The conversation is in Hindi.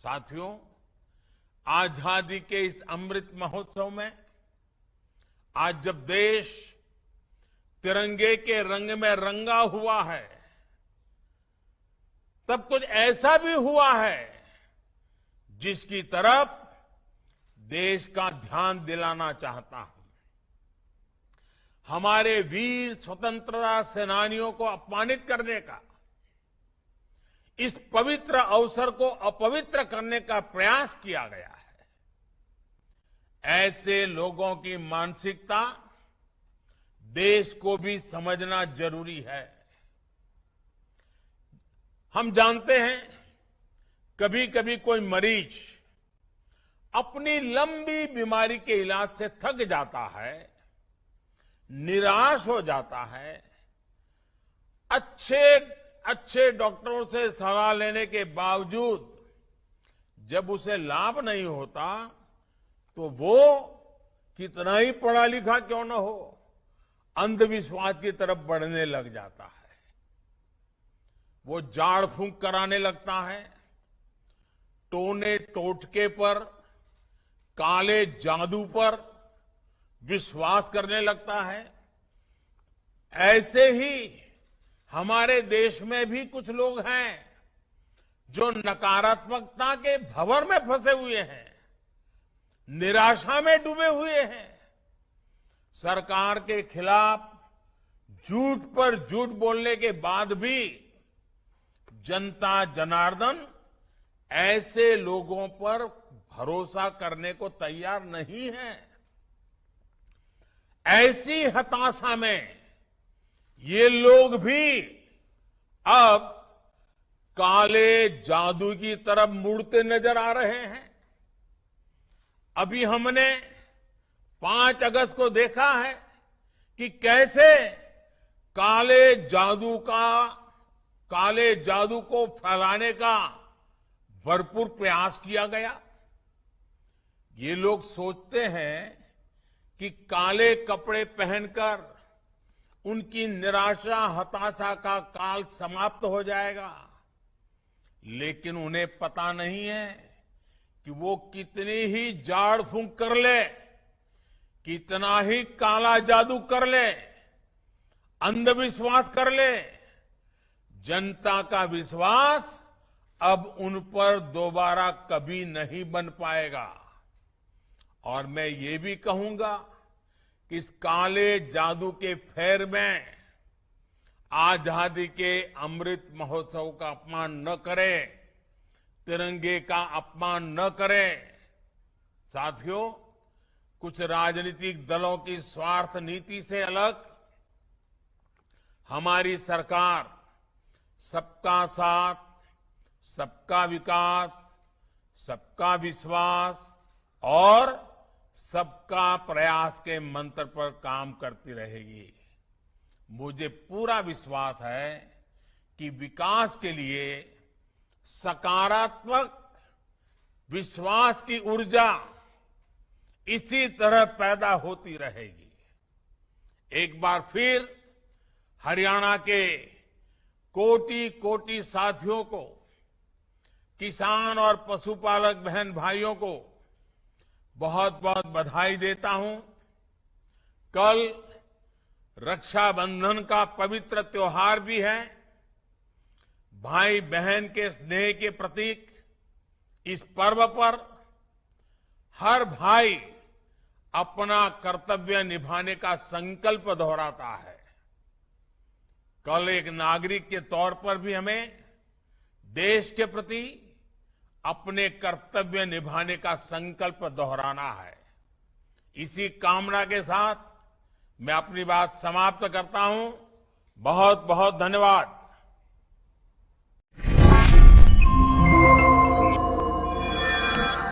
साथियों, आजादी के इस अमृत महोत्सव में आज जब देश तिरंगे के रंग में रंगा हुआ है, तब कुछ ऐसा भी हुआ है जिसकी तरफ देश का ध्यान दिलाना चाहता हूं। हमारे वीर स्वतंत्रता सेनानियों को अपमानित करने का, इस पवित्र अवसर को अपवित्र करने का प्रयास किया गया है। ऐसे लोगों की मानसिकता देश को भी समझना जरूरी है। हम जानते हैं, कभी कभी कोई मरीज अपनी लंबी बीमारी के इलाज से थक जाता है, निराश हो जाता है। अच्छे डॉक्टरों से सलाह लेने के बावजूद जब उसे लाभ नहीं होता, तो वो कितना ही पढ़ा लिखा क्यों न हो, अंधविश्वास की तरफ बढ़ने लग जाता है। वो झाड़ फूंक कराने लगता है, टोने टोटके पर, काले जादू पर विश्वास करने लगता है। ऐसे ही हमारे देश में भी कुछ लोग हैं जो नकारात्मकता के भंवर में फंसे हुए हैं, निराशा में डूबे हुए हैं। सरकार के खिलाफ झूठ पर झूठ बोलने के बाद भी जनता जनार्दन ऐसे लोगों पर भरोसा करने को तैयार नहीं है। ऐसी हताशा में ये लोग भी अब काले जादू की तरफ मुड़ते नजर आ रहे हैं। अभी हमने 5 अगस्त को देखा है कि कैसे काले जादू को फैलाने का भरपूर प्रयास किया गया। ये लोग सोचते हैं कि काले कपड़े पहनकर उनकी निराशा हताशा का काल समाप्त हो जाएगा, लेकिन उन्हें पता नहीं है कि वो कितनी ही झाड़ फूंक कर ले, कितना ही काला जादू कर ले, अंधविश्वास कर ले, जनता का विश्वास अब उन पर दोबारा कभी नहीं बन पाएगा। और मैं ये भी कहूंगा कि इस काले जादू के फेर में आजादी के अमृत महोत्सव का अपमान न करें, तिरंगे का अपमान न करें। साथियों, कुछ राजनीतिक दलों की स्वार्थ नीति से अलग हमारी सरकार सबका साथ, सबका विकास, सबका विश्वास और सबका प्रयास के मंत्र पर काम करती रहेगी। मुझे पूरा विश्वास है कि विकास के लिए सकारात्मक विश्वास की ऊर्जा इसी तरह पैदा होती रहेगी। एक बार फिर हरियाणा के कोटि कोटि साथियों को, किसान और पशुपालक बहन भाइयों को बहुत बहुत बधाई देता हूं। कल रक्षाबंधन का पवित्र त्योहार भी है। भाई बहन के स्नेह के प्रतीक इस पर्व पर हर भाई अपना कर्तव्य निभाने का संकल्प दोहराता है। कल एक नागरिक के तौर पर भी हमें देश के प्रति अपने कर्तव्य निभाने का संकल्प दोहराना है। इसी कामना के साथ मैं अपनी बात समाप्त करता हूं। बहुत बहुत धन्यवाद।